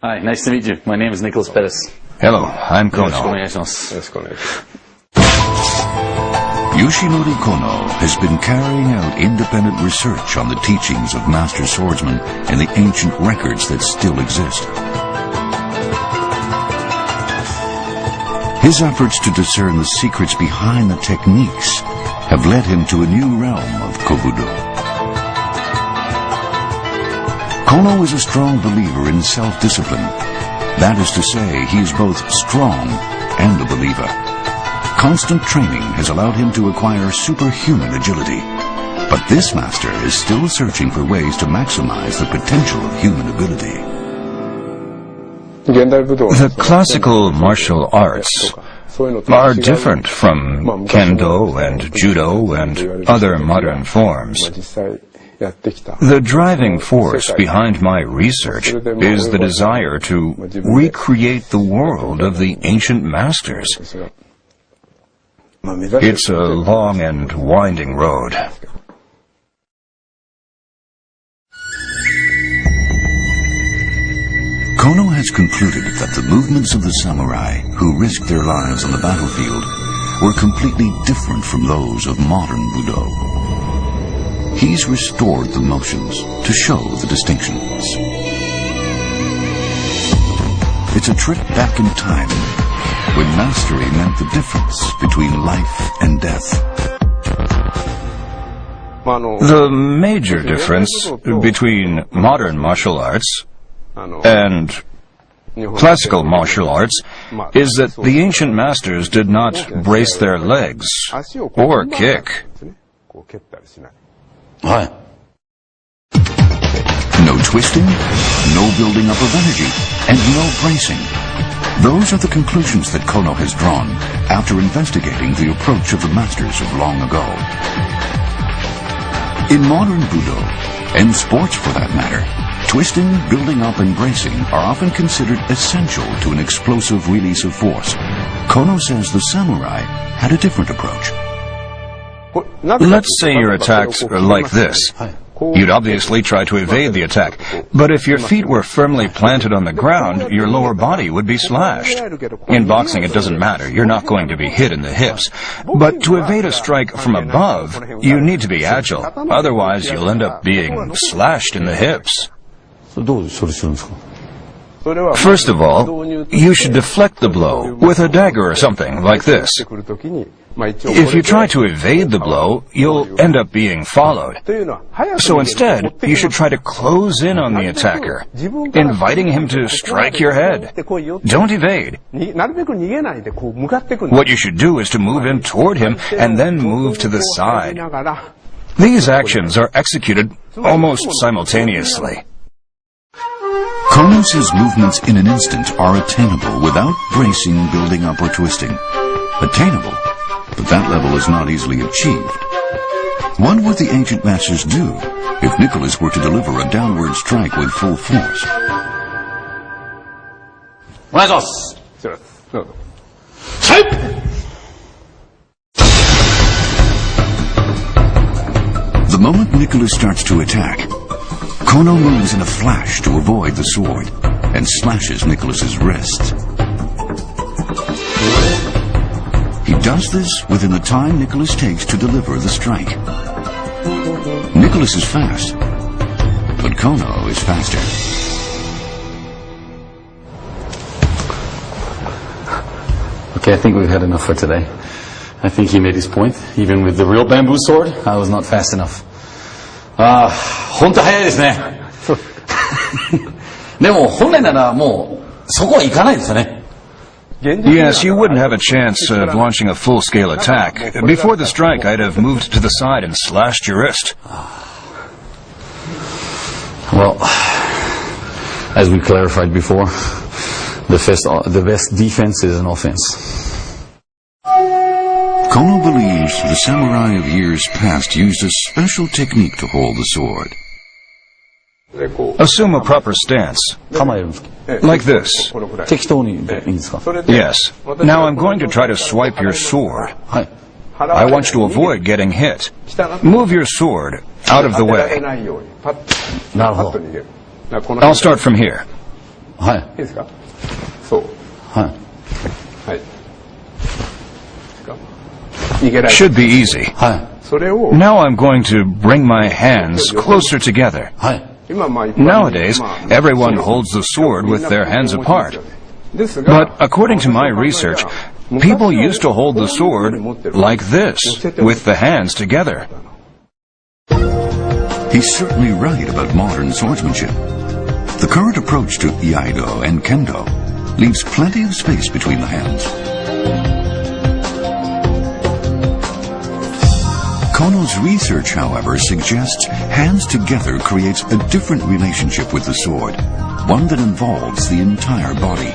Hi, nice to meet you. My name is Nicholas Perez. Hello, I'm Kono. Yoshinori Kono has been carrying out independent research on the teachings of master swordsmen and the ancient records that still exist. His efforts to discern the secrets behind the techniques have led him to a new realm of Kobudo. Kono is a strong believer in self-discipline. That is to say, he is both strong and a believer. Constant training has allowed him to acquire superhuman agility. But this master is still searching for ways to maximize the potential of human ability. The classical martial arts are different from kendo and judo and other modern forms. The driving force behind my research is the desire to recreate the world of the ancient masters. It's a long and winding road. Kono has concluded that the movements of the samurai who risked their lives on the battlefield were completely different from those of modern Budo. He's restored the motions to show the distinctions. It's a trip back in time, when mastery meant the difference between life and death. The major difference between modern martial arts and classical martial arts is that the ancient masters did not brace their legs or kick. No twisting, no building up of energy, and no bracing. Those are the conclusions that Kono has drawn after investigating the approach of the masters of long ago. In modern Budo, and sports for that matter, twisting, building up, and bracing are often considered essential to an explosive release of force. Kono says the samurai had a different approach. Let's say your attacks are like this. You'd obviously try to evade the attack, but if your feet were firmly planted on the ground, your lower body would be slashed. In boxing, it doesn't matter. You're not going to be hit in the hips. But to evade a strike from above, you need to be agile. Otherwise, you'll end up being slashed in the hips. First of all, you should deflect the blow with a dagger or something like this. If you try to evade the blow, you'll end up being followed. So instead, you should try to close in on the attacker, inviting him to strike your head. Don't evade. What you should do is to move in toward him and then move to the side. These actions are executed almost simultaneously. Kono says movements in an instant are attainable without bracing, building up, or twisting. Attainable, but that level is not easily achieved. What would the ancient masters do if Nicholas were to deliver a downward strike with full force? The moment Nicholas starts to attack, Kono moves in a flash to avoid the sword and slashes Nicholas's wrist. He does this within the time Nicholas takes to deliver the strike. Nicholas is fast, but Kono is faster. Okay, I think we've had enough for today. I think he made his point. Even with the real bamboo sword, I was not fast enough. 本当早いですね。でも本来ならもうそこは行かないですよね。Yes, you wouldn't have a chance of launching a full-scale attack. Before the strike, I'd have moved to the side and slashed your wrist. Well, as we clarified before, the best defense is an offense. Kono believes the samurai of years past used a special technique to hold the sword. Assume a proper stance. Like this. Yes. Now I'm going to try to swipe your sword. I want you to avoid getting hit. Move your sword out of the way. I'll start from here. はい。いいですか？そう。はい。はい。逃げられる。 Should be easy. はい。それを Now I'm going to bring my hands closer together. はい。 今まあ一般に Nowadays, まあ everyone holds the sword with their hands apart. ですが But according to my research, people used to hold the sword like this, with the hands together. He's certainly right about modern swordsmanship. The current approach to Iaido and Kendo leaves plenty of space between the hands. Kono's research, however, suggests hands together creates a different relationship with the sword, one that involves the entire body.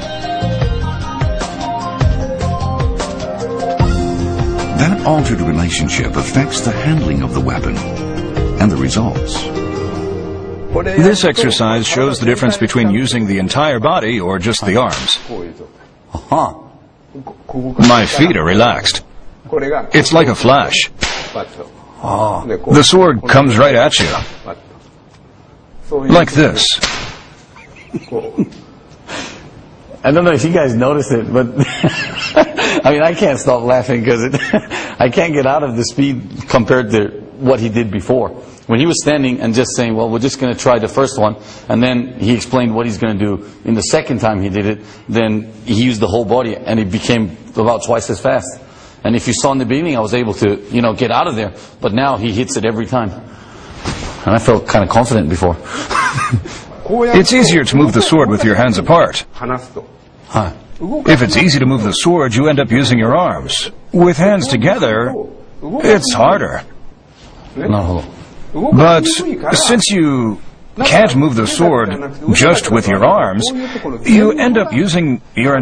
That altered relationship affects the handling of the weapon and the results. This exercise shows the difference between using the entire body or just the arms. は My feet are relaxed. これが It's like a flash. パッと あ。でこう The sword comes right at you, パッとそういう like this. こう I don't know if you guys noticed it, but I mean, I can't stop laughing because I can't get out of the speed compared to what he did before. When he was standing and just saying, well, we're just going to try the first one, and then he explained what he's going to do in the second time he did it, then he used the whole body, and it became about twice as fast. And if you saw in the beginning, I was able to, get out of there, but now he hits it every time. And I felt kind of confident before. こうやって It's easier to move the sword with your hands apart. 離すと Huh. If it's easy to move the sword, you end up using your arms. With hands together, it's harder. なるほど。 But since you can't move the sword just with your arms, you end up using your